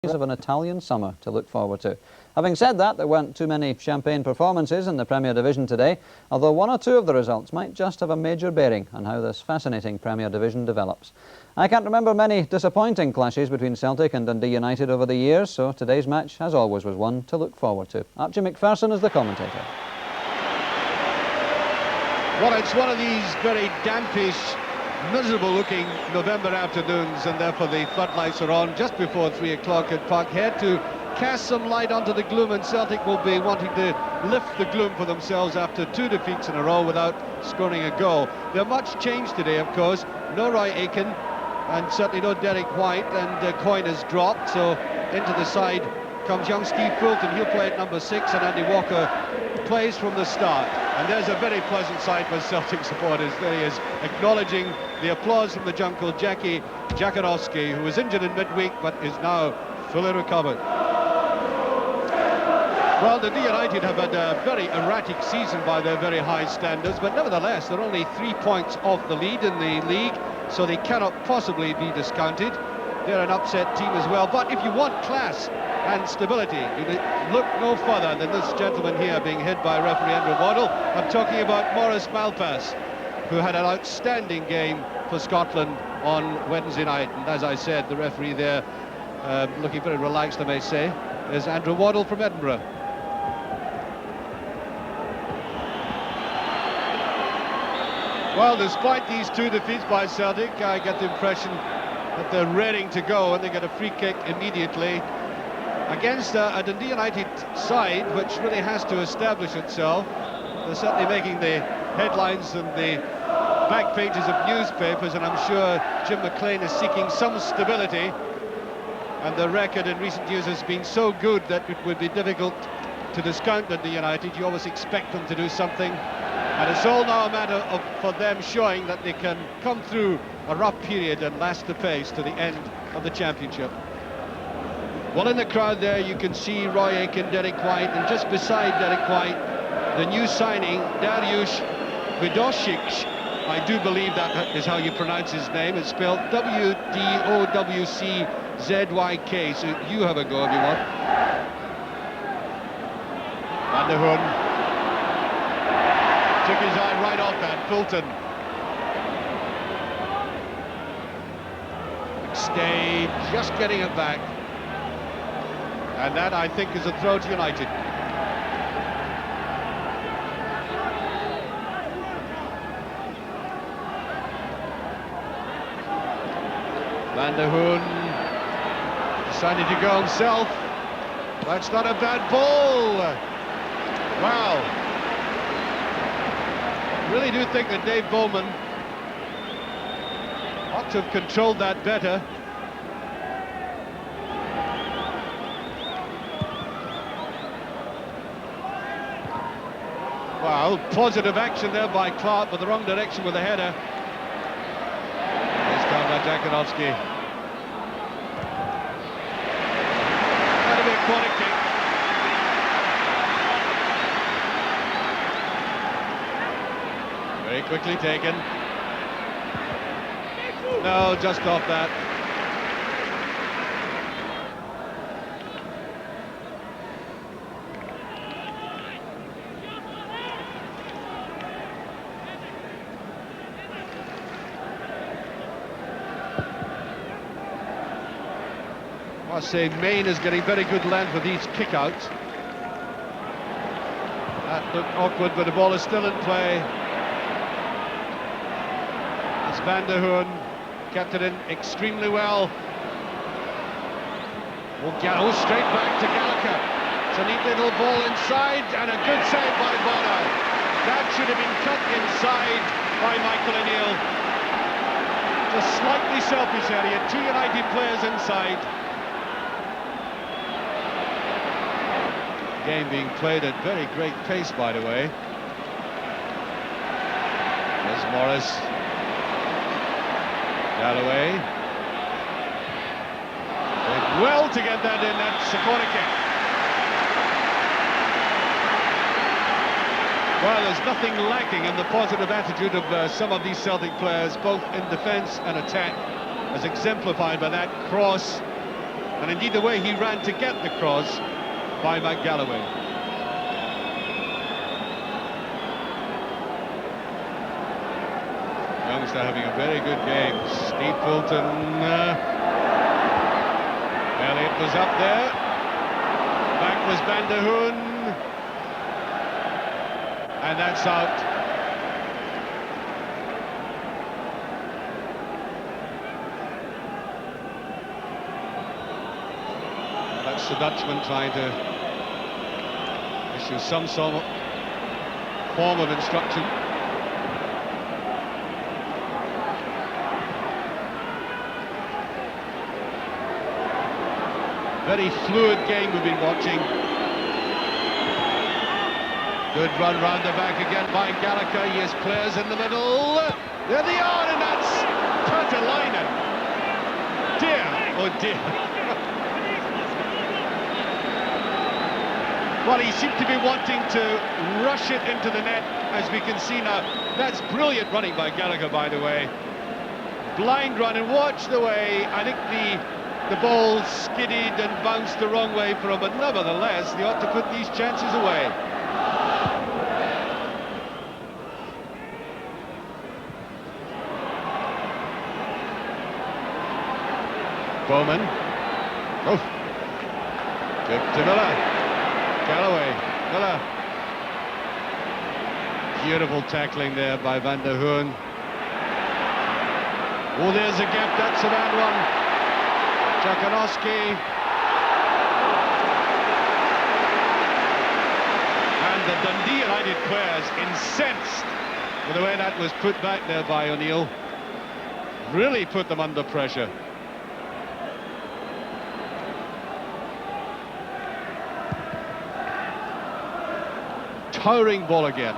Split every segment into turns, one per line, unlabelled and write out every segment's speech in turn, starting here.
Of an Italian summer to look forward to. Having said that, there weren't too many champagne performances in the Premier Division today, although one or two of the results might just have a major bearing on how this fascinating Premier Division develops. I can't remember many disappointing clashes between Celtic and Dundee United over the years, so today's match, as always, was one to look forward to. Archie McPherson is the commentator.
Well, it's one of these very dampish, miserable-looking November afternoons, and therefore the floodlights are on just before 3 o'clock at Parkhead to cast some light onto the gloom, and Celtic will be wanting to lift the gloom for themselves after 2 defeats in a row without scoring a goal. They're much changed today, of course. No Roy Aitken, and certainly no Derek White, and Coyne has dropped, so into the side comes young Steve Fulton. He'll play at number 6, and Andy Walker plays from the start. And there's a very pleasant sight for Celtic supporters. There he is, acknowledging the applause from the jungle, Jackie Jakarowski, who was injured in midweek but is now fully recovered. Well, Dundee United have had a very erratic season by their very high standards, but nevertheless they're only 3 points off the lead in the league, so they cannot possibly be discounted. They're an upset team as well, but if you want class and stability, you look no further than this gentleman here being hit by referee Andrew Waddle. I'm talking about Maurice Malpas, who had an outstanding game for Scotland on Wednesday night. And as I said, the referee there, looking very relaxed, I may say, is Andrew Waddle from Edinburgh. Well, despite these 2 defeats by Celtic, I get the impression that they're raring to go, and they get a free kick immediately against a Dundee United side which really has to establish itself. They're certainly making the headlines and the back pages of newspapers, and I'm sure Jim McLean is seeking some stability, and the record in recent years has been so good that it would be difficult to discount Dundee United. You always expect them to do something, and it's all now a matter of for them showing that they can come through a rough period and last the pace to the end of the championship. Well, in the crowd there you can see Roy Aitken, Derek White, and just beside Derek White, the new signing, Dariusz Widosic. I do believe that is how you pronounce his name. It's spelled W-D-O-W-C-Z-Y-K, so you have a go if you want. Van der Hoorn took his eye right off that. Fulton. Stay just getting it back. And that, I think, is a throw to United. Van der Hoorn decided to go himself. That's not a bad ball. Wow. I really do think that Dave Bowman ought to have controlled that better. Well, positive action there by Clark, but the wrong direction with the header. It's down by Jakarowski. That'll be a corner kick. Very quickly taken. No, just off that. I say Main is getting very good length with each kick out. That looked awkward, but the ball is still in play. It's Van der Hoorn, kept it in extremely well. Oh, straight back to Gallagher. It's a neat little ball inside, and a good save by Bono. That should have been cut inside by Michael O'Neill. Just slightly selfish there. He had 2 United players inside. Game being played at very great pace, by the way. There's Morris. Galloway. Did well to get that in. That's a corner kick. Well, there's nothing lacking in the positive attitude of some of these Celtic players, both in defence and attack, as exemplified by that cross and indeed the way he ran to get the cross by McGalloway. Youngster having a very good game. Steve Fulton. Elliott was up there. Back was Van der Hoorn. And that's out. That's the Dutchman trying to issue some form of instruction. Very fluid game we've been watching. Good run round the back again by Gallagher. He has players in the middle. There they are, and that's Patalainen. Dear, oh dear. Well, he seemed to be wanting to rush it into the net, as we can see now. That's brilliant running by Gallagher, by the way. Blind run, and watch the way. I think the ball skidded and bounced the wrong way for him, but nevertheless, they ought to put these chances away. Bowman. Oh. Tip to Miller. Galloway. Miller. Beautiful tackling there by Van der Hoorn. Oh, there's a gap. That's a bad one. Jakanowski. And the Dundee United players incensed with the way that was put back there by O'Neill. Really put them under pressure. Towering ball again.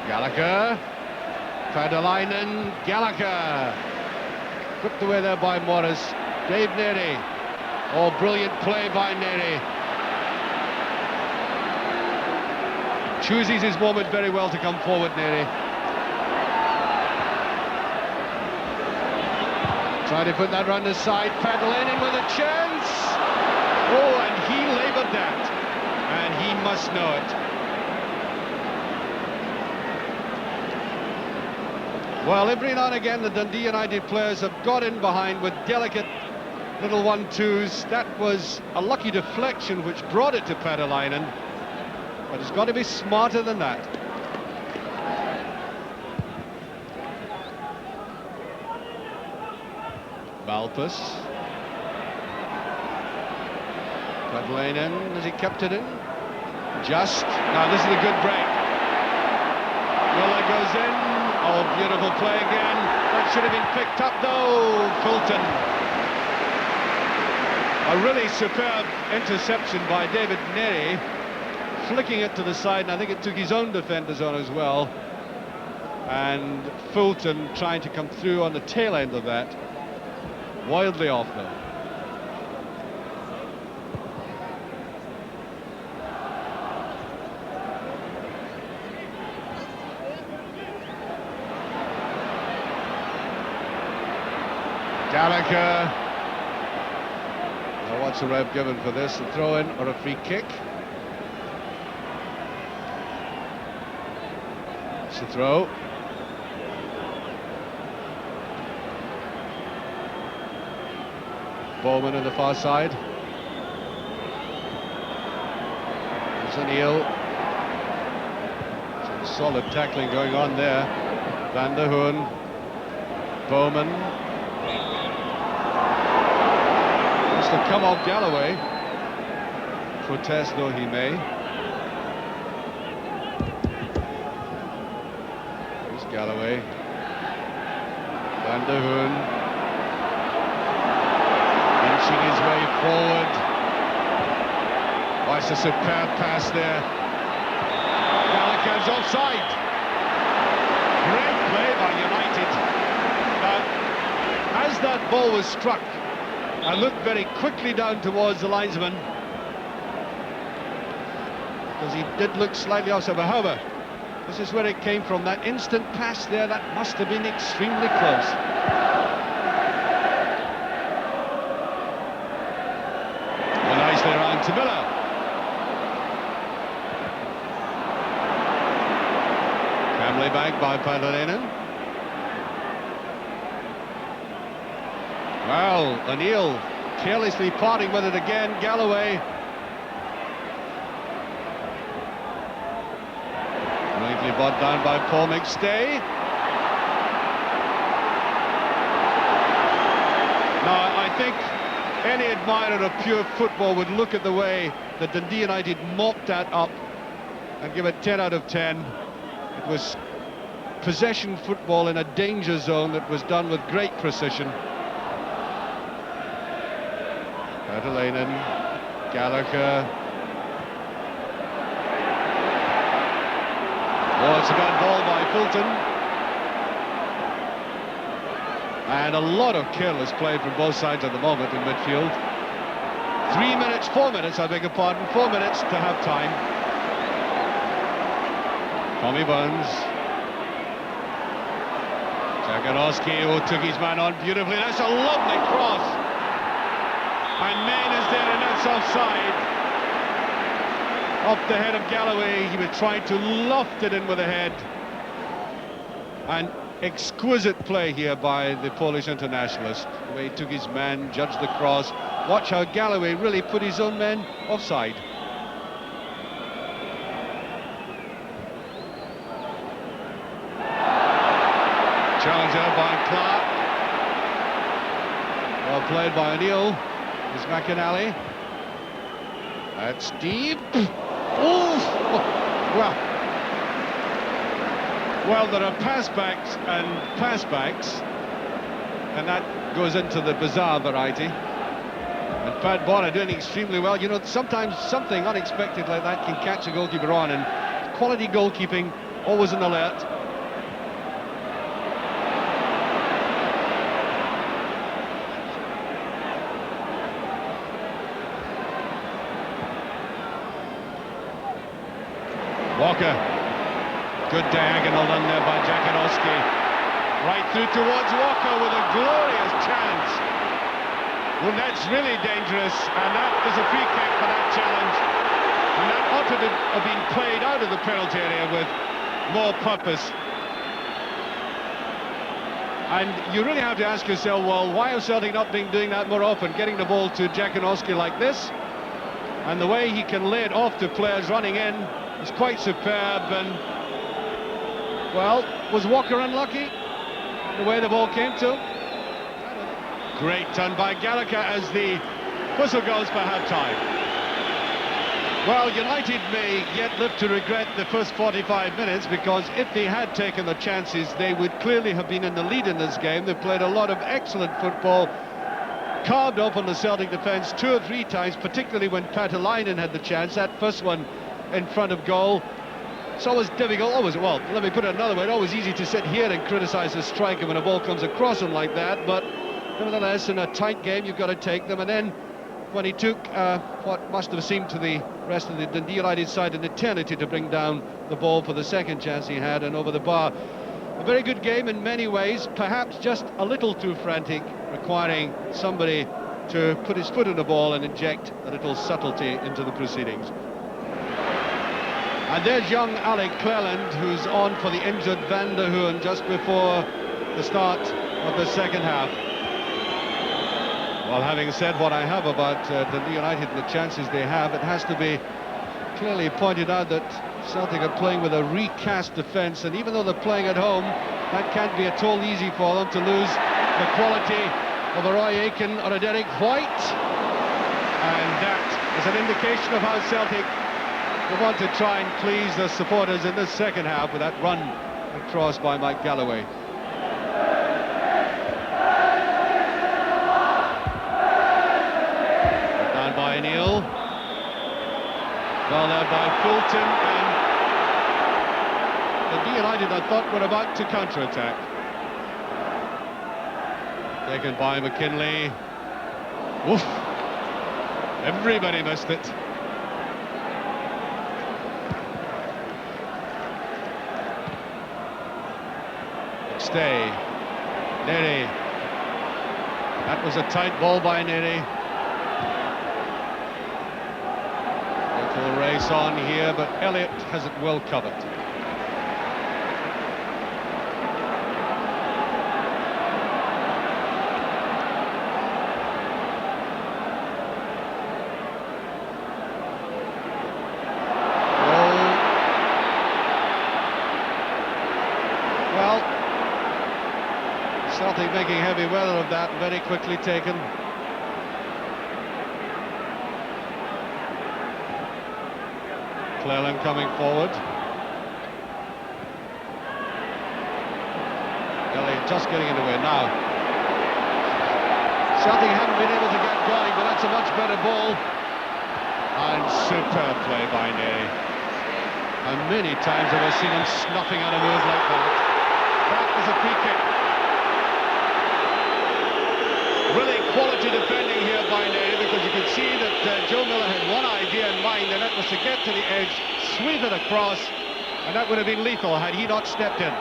Gallagher. Patalainen. Gallagher. Whipped away there by Morris. Dave Neary. Oh, brilliant play by Neary. Chooses his moment very well to come forward, Neary. Trying to put that run aside. Patalainen with a chance. Oh, and he laboured that, and he must know it. Well, every now and again the Dundee United players have got in behind with delicate little 1-2s. That was a lucky deflection which brought it to Patalainen, but it's got to be smarter than that. Malpas. Patalainen, has he kept it in? Just. Now this is a good break. Miller goes in. Oh, beautiful play again. That should have been picked up though. Fulton. A really superb interception by David Neary. Flicking it to the side, and I think it took his own defenders on as well. And Fulton trying to come through on the tail end of that. Wildly off though. Gallagher. Now what's the ref given for this? A throw-in or a free kick? It's a throw. Bowman on the far side. There's O'Neill. Some solid tackling going on there. Van der Hoorn. Bowman. To come off Galloway, protest though he may. There's Galloway. Van der Hoorn inching his way forward. Oh, it's a superb pass there. Gallagher's offside. Great play by United. Now, as that ball was struck, I looked very quickly down towards the linesman because he did look slightly offside. However, this is where it came from. That instant pass there, that must have been extremely close. back by Padalainen. Well, O'Neill carelessly parting with it again. Galloway. Rightly brought down by Paul McStay. Now, I think any admirer of pure football would look at the way that Dundee United mopped that up and give it 10 out of 10. It was possession football in a danger zone that was done with great precision. Padalainen, Gallagher. Oh, it's a bad ball by Fulton. And a lot of careless play from both sides at the moment in midfield. 4 minutes, I beg your pardon, 4 minutes to have time. Tommy Burns. Jaganowski, who took his man on beautifully. That's a lovely cross. And Main is there, and that's offside. Off the head of Galloway, he was trying to loft it in with the head. And exquisite play here by the Polish internationalist. The way he took his man, judged the cross. Watch how Galloway really put his own men offside. Challenger by Clark. Well played by O'Neill. Is McInally. That's deep. Ooh! Well, there are passbacks and passbacks, and that goes into the bizarre variety. And Pat Bonner doing extremely well. You know, sometimes something unexpected like that can catch a goalkeeper on, and quality goalkeeping, always an alert. Walker, good diagonal done there by Jaganowski. Right through towards Walker with a glorious chance. Well, that's really dangerous, and that is a free kick for that challenge. And that ought to have been played out of the penalty area with more purpose. And you really have to ask yourself, well, why have Celtic not been doing that more often, getting the ball to Jaganowski like this? And the way he can lay it off to players running in is quite superb. And, well, was Walker unlucky the way the ball came to? Great turn by Gallagher as the whistle goes for half-time. Well, United may yet live to regret the first 45 minutes, because if they had taken the chances, they would clearly have been in the lead in this game. They've played a lot of excellent football, carved open the Celtic defence 2 or 3 times, particularly when Patalainen had the chance. That first one in front of goal. It's always difficult, well, let me put it another way, it's always easy to sit here and criticise the striker when a ball comes across him like that, but nevertheless, in a tight game, you've got to take them. And then when he took what must have seemed to the rest of the Dundee United side an eternity to bring down the ball for the second chance he had and over the bar. A very good game in many ways, perhaps just a little too frantic, requiring somebody to put his foot on the ball and inject a little subtlety into the proceedings. And there's young Alec Cleland, who's on for the injured Van der Hoorn just before the start of the second half. Well, having said what I have about Dundee United and the chances they have, it has to be clearly pointed out that Celtic are playing with a recast defence, and even though they're playing at home, that can't be at all easy for them to lose the quality of a Roy Aitken or a Derek White. And that is an indication of how Celtic will want to try and please their supporters in this second half with that run across by Mike Galloway. Down by O'Neill. Well there by Fulton, and the United, I thought, were about to counter-attack. Taken by McKinley. Oof! Everybody missed it. Stay. Neri. That was a tight ball by Neri. Little race on here, but Elliott has it well covered. making heavy weather of that, very quickly taken. Cleland coming forward. Elliott just getting it away now. Celtic haven't been able to get going, but that's a much better ball. And superb play by Ney. And many times have I seen him snuffing at a move like that. That was a free kick. Really quality defending here by Ney, because you could see that Joe Miller had one idea in mind, and that was to get to the edge, sweep it across, and that would have been lethal had he not stepped in.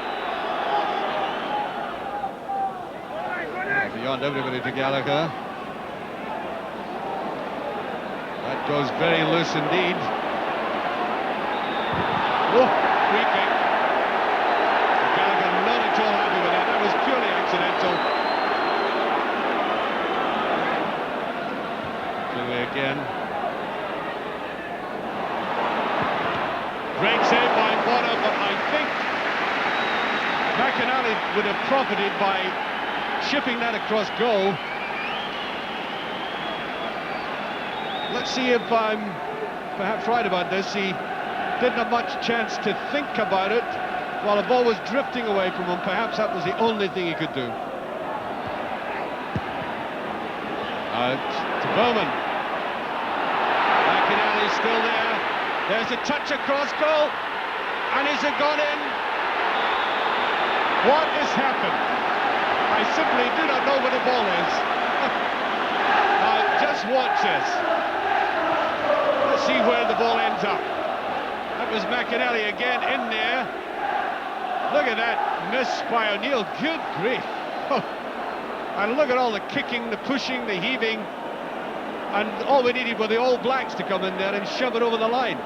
Beyond everybody to Gallagher. That goes very loose indeed. Oh, free kick. Gallagher not at all happy with it. That was purely accidental. Away again. Great save by Bonner, but I think McInally would have profited by shipping that across goal. Let's see if I'm perhaps right about this. He didn't have much chance to think about it while the ball was drifting away from him. Perhaps that was the only thing he could do. To Bowman. McInally's still there. There's a touch across goal. And is it gone in? What has happened? I simply do not know where the ball is. Now, just watch this. Let's see where the ball ends up. That was McInally again in there. Look at that miss by O'Neill. Good grief. And look at all the kicking, the pushing, the heaving. And all we needed were the All Blacks to come in there and shove it over the line.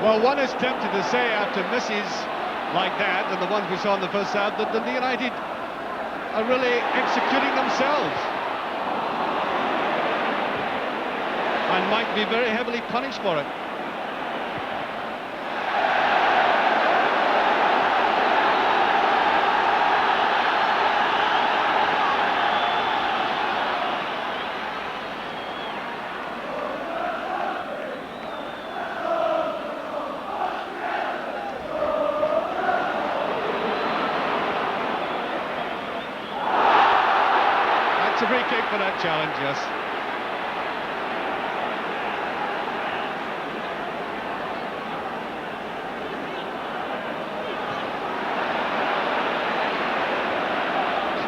Well, one is tempted to say after misses like that, and the ones we saw in the first half, that Dundee United are really executing themselves and might be very heavily punished for it. It's a free kick for that challenge, yes.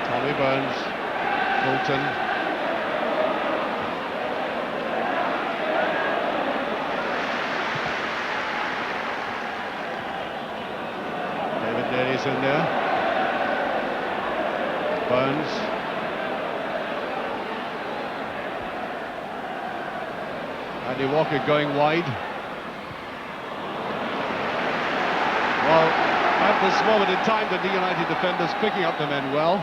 Tommy Burns, Fulton. David Daly's in there. Burns. Andy Walker going wide. Well, at this moment in time, the United defenders picking up the men well.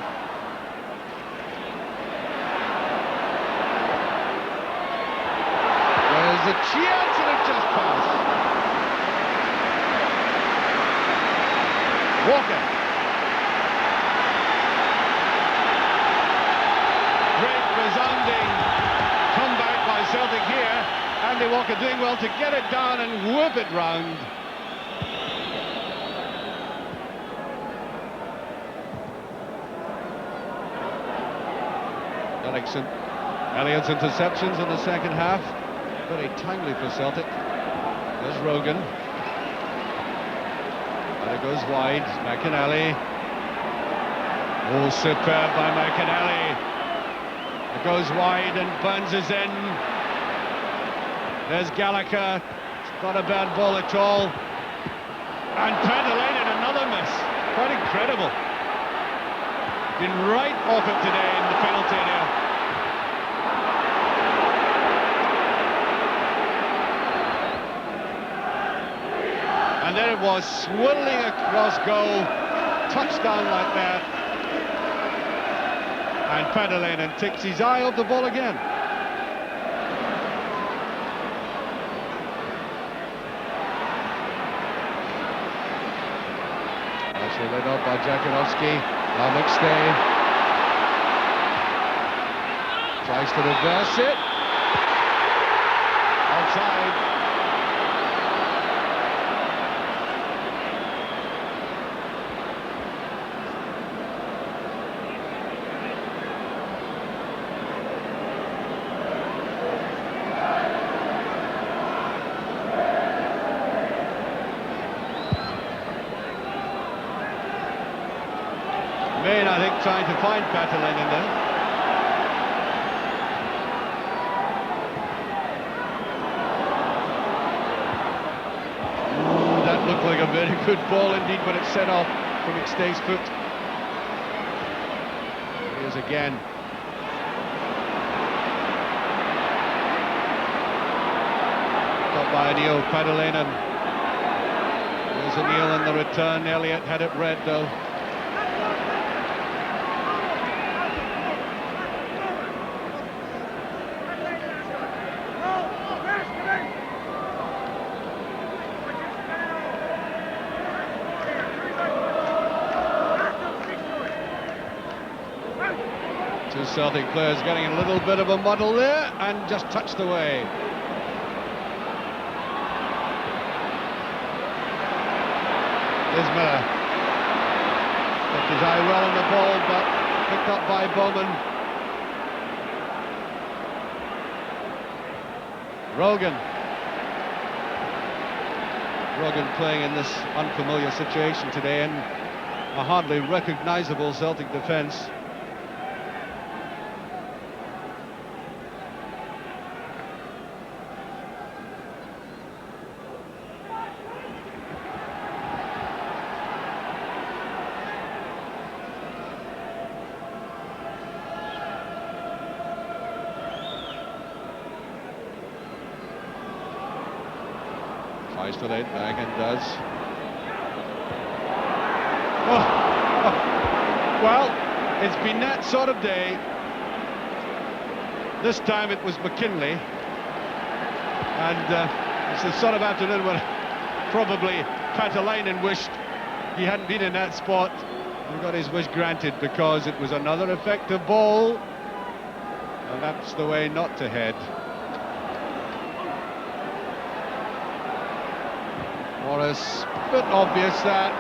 There's a chance and it just passed. Walker. Great resounding comeback by Celtic here. Andy Walker doing well to get it down and whip it round. Elliott's interceptions in the second half, very timely for Celtic. There's Rogan. And it goes wide. McInally. Oh, superb by McInally. It goes wide and Burns is in. There's Gallagher. It's not a bad ball at all. And Pendleton in another miss. Quite incredible. Been right off it today in the penalty area. And there it was, swirling across goal. Touchdown like that. And Padelainen takes his eye off the ball again. Nicely led up by Jankowski. Now McStay tries to reverse it. Offside. Main, I think, trying to find Padelainen there. That looked like a very good ball indeed when it set off from McStay's foot. Here's again. Got by Neil Padelainen. There's O'Neill in the return. Elliott had it read though. Two Celtic players getting a little bit of a muddle there and just touched away. There's Miller. Kept his eye well on the ball, but picked up by Bowman. Rogan playing in this unfamiliar situation today in a hardly recognisable Celtic defence. Tries to lay it back and does. Well, it's been that sort of day. This time it was McKinley. And it's the sort of afternoon when probably Padelainen wished he hadn't been in that spot. He got his wish granted because it was another effective ball. And that's the way not to head. Morris, bit obvious that.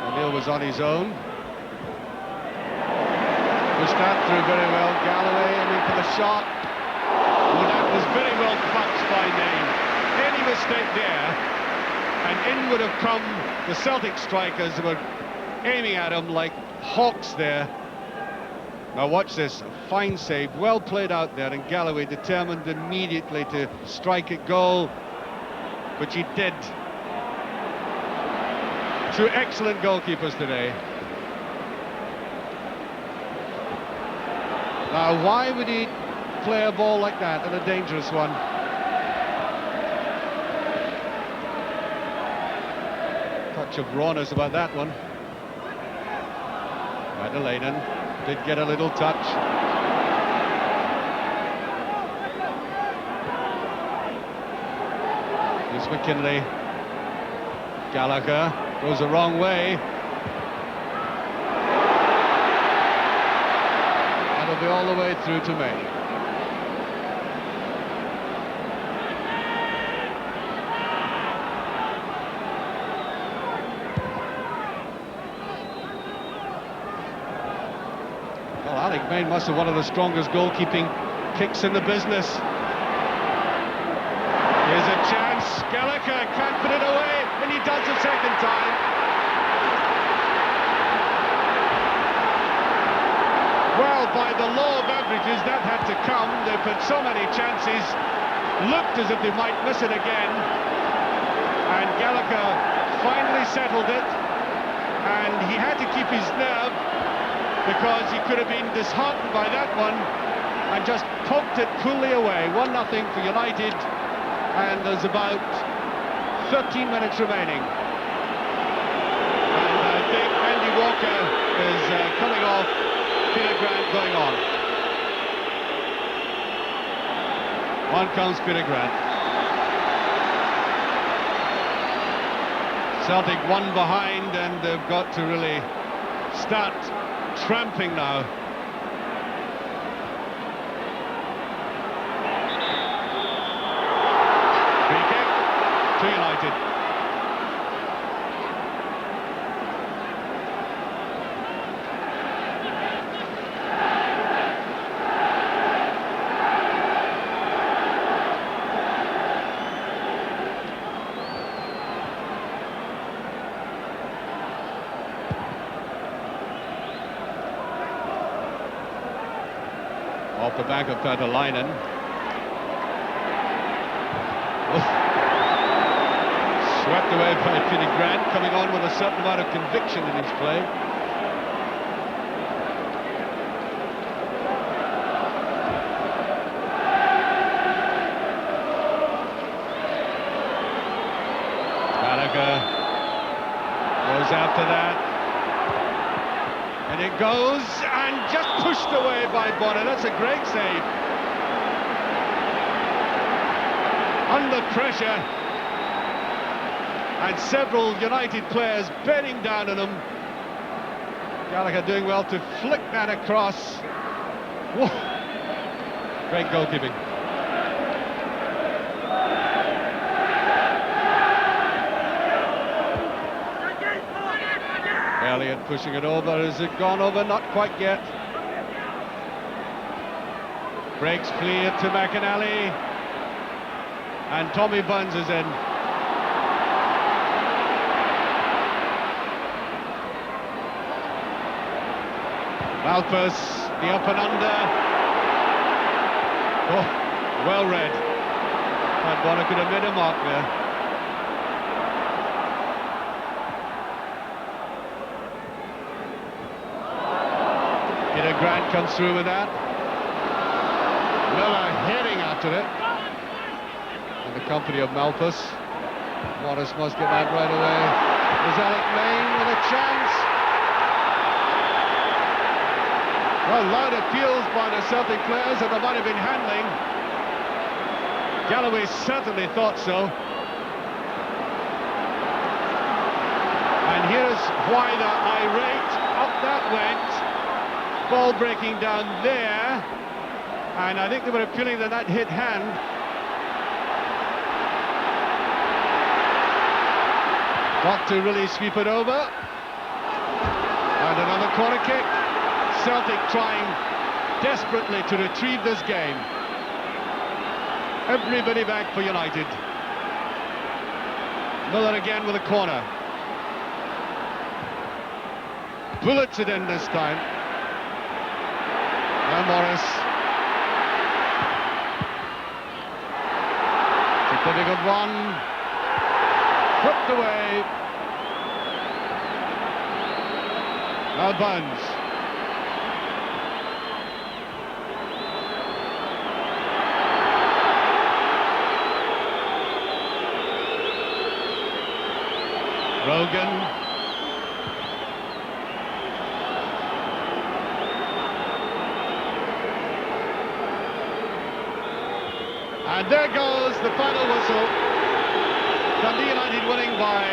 O'Neill was on his own. Pushed that through very well. Galloway aiming for the shot. Oh, that was very well clutched by Name. Any mistake there, and in would have come the Celtic strikers who were aiming at him like hawks there. Now watch this, a fine save, well played out there, and Galloway determined immediately to strike it goal, which he did. Two excellent goalkeepers today. Now why would he play a ball like that, and a dangerous one? Touch of rawness about that one. Padelainen did get a little touch. Here's McKinley. Gallagher goes the wrong way. That'll be all the way through to May. Well, I think Maine must have one of the strongest goalkeeping kicks in the business. Here's a chance. Gallagher can't put it away, and he does the second time. Well, by the law of averages, that had to come. They've had so many chances, looked as if they might miss it again, and Gallagher finally settled it, and he had to keep his nerve, because he could have been disheartened by that one and just poked it coolly away. 1-0 for United, and there's about 13 minutes remaining. And I think Andy Walker is coming off, Peter Grant going on. On comes Peter Grant. Celtic one behind, and they've got to really start tramping now. Free kick to United. Off the back of Petalainen. Swept away by Peter Grant, coming on with a certain amount of conviction in his play. Gallagher goes after that. And it goes, and just pushed away by Bonner. That's a great save. Under pressure, and several United players bearing down on him. Gallagher doing well to flick that across. Whoa. Great goalkeeping. Elliott pushing it over. Has it gone over? Not quite yet. Breaks clear to McInally. And Tommy Burns is in. Malpas, the up and under. Oh, well read. And Bonner could have made a mark there. Peter Grant comes through with that. Miller heading after it. In the company of Malpas. Morris must get that right away. There's Alec Main with a chance. Well, loud appeals by the Celtic players that there might have been handling. Galloway certainly thought so. And here's why they're irate. Up that went. Ball breaking down there, and I think they were appealing that that hit hand. Got to really sweep it over. And another corner kick. Celtic trying desperately to retrieve this game. Everybody back for United. Miller again with a corner. Bullets it in this time. And Morris. It's a difficult one. Flipped away. Now Burns. Rogan. And there goes the final whistle. Dundee United winning by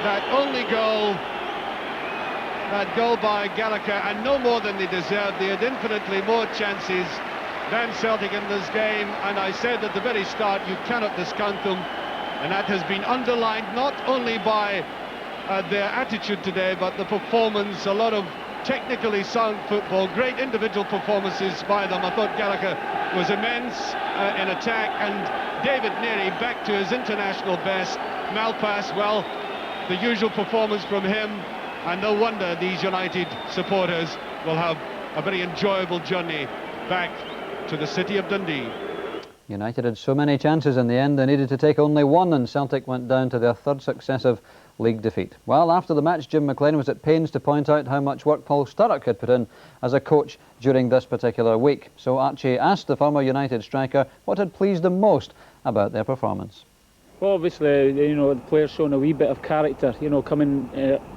that only goal. That goal by Gallagher, and no more than they deserved. They had infinitely more chances than Celtic in this game, and I said at the very start, you cannot discount them. And that has been underlined not only by their attitude today, but the performance. A lot of technically sound football, great individual performances by them. I thought Gallagher was immense in attack, and David Neary back to his international best. Malpas, well, the usual performance from him, and no wonder these United supporters will have a very enjoyable journey back to the city of Dundee.
United had so many chances in the end, they needed to take only one, and Celtic went down to their third successive league defeat. Well, after the match, Jim McLean was at pains to point out how much work Paul Sturrock had put in as a coach during this particular week. So Archie asked the former United striker what had pleased him most about their performance.
Well, obviously, you know, the players showing a wee bit of character, you know, coming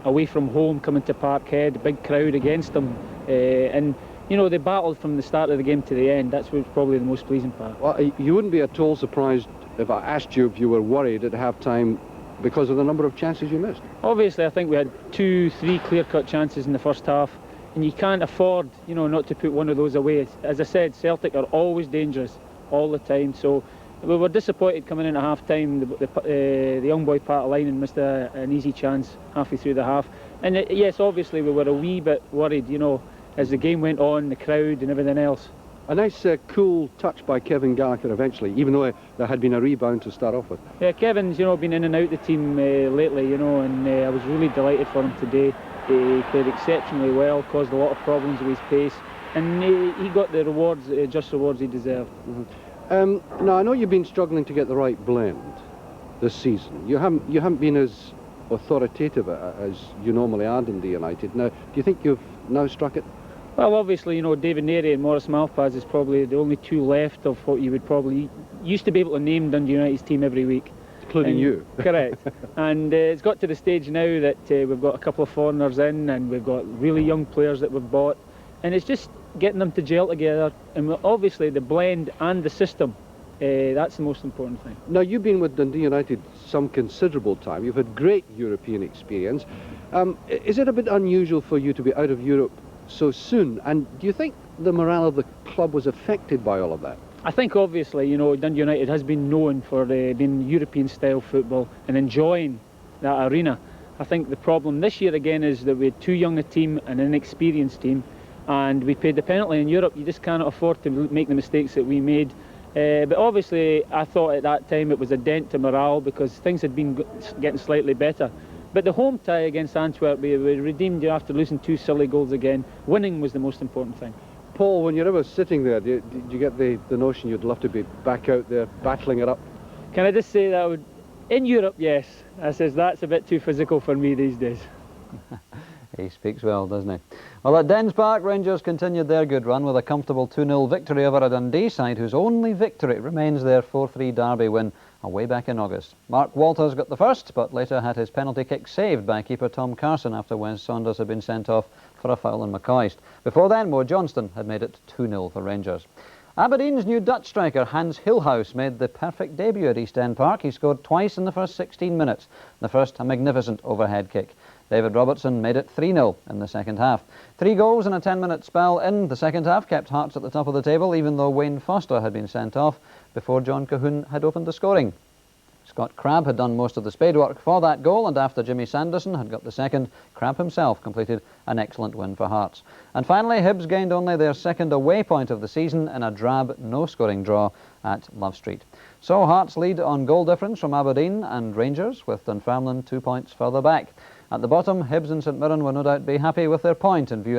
away from home, coming to Parkhead, big crowd against them, and, you know, they battled from the start of the game to the end. That's what's probably the most pleasing part.
Well, you wouldn't be at all surprised if I asked you if you were worried at half-time because of the number of chances you missed.
Obviously, I think we had 2-3 clear-cut chances in the first half, and you can't afford, you know, not to put one of those away. As I said, Celtic are always dangerous, all the time, so we were disappointed coming in at half-time. The young boy Pat Linen missed an easy chance halfway through the half. And yes, obviously we were a wee bit worried, you know, as the game went on, the crowd and everything else.
A nice cool touch by Kevin Gallagher eventually, even though there had been a rebound to start off with.
Yeah, Kevin's, you know, been in and out the team lately, you know, and I was really delighted for him today. He played exceptionally well, caused a lot of problems with his pace, and he got the rewards, just rewards he deserved.
Now, I know you've been struggling to get the right blend this season. You haven't been as authoritative as you normally are in Dundee United. Now, do you think you've now struck it?
Well, obviously, you know, David Neary and Maurice Malpaz is probably the only two left of what you would probably used to be able to name Dundee United's team every week.
Including you.
Correct. And it's got to the stage now that we've got a couple of foreigners in, and we've got really young players that we've bought, and it's just getting them to gel together, and obviously the blend and the system, that's the most important thing.
Now, you've been with Dundee United some considerable time. You've had great European experience. Is it a bit unusual for you to be out of Europe so soon, and do you think the morale of the club was affected by all of that?
I think obviously, you know, Dundee United has been known for being European style football and enjoying that arena. I think the problem this year again is that we had too young a team and an inexperienced team, and we paid the penalty. In Europe you just cannot afford to make the mistakes that we made. But obviously I thought at that time it was a dent to morale because things had been getting slightly better. But the home tie against Antwerp, we redeemed after losing 2 silly goals again. Winning was the most important thing.
Paul, when you're ever sitting there, do you get the notion you'd love to be back out there battling it up?
Can I just say that in Europe, yes. I says that's a bit too physical for me these days.
He speaks well, doesn't he? Well, at Dens Park, Rangers continued their good run with a comfortable 2-0 victory over a Dundee side whose only victory remains their 4-3 derby win away back in August. Mark Walters got the first, but later had his penalty kick saved by keeper Tom Carson after Wes Saunders had been sent off for a foul on McCoist. Before then, Mo Johnston had made it 2-0 for Rangers. Aberdeen's new Dutch striker Hans Hilhaus made the perfect debut at East End Park. He scored twice in the first 16 minutes. The first, a magnificent overhead kick. David Robertson made it 3-0 in the second half. 3 goals in a 10-minute spell in the second half kept Hearts at the top of the table, even though Wayne Foster had been sent off before John Cahoon had opened the scoring. Scott Crabb had done most of the spadework for that goal, and after Jimmy Sanderson had got the second, Crabb himself completed an excellent win for Hearts. And finally, Hibs gained only their second away point of the season in a drab, no-scoring draw at Love Street. So Hearts lead on goal difference from Aberdeen and Rangers, with Dunfermline 2 points further back. At the bottom, Hibs and St Mirren will no doubt be happy with their point in view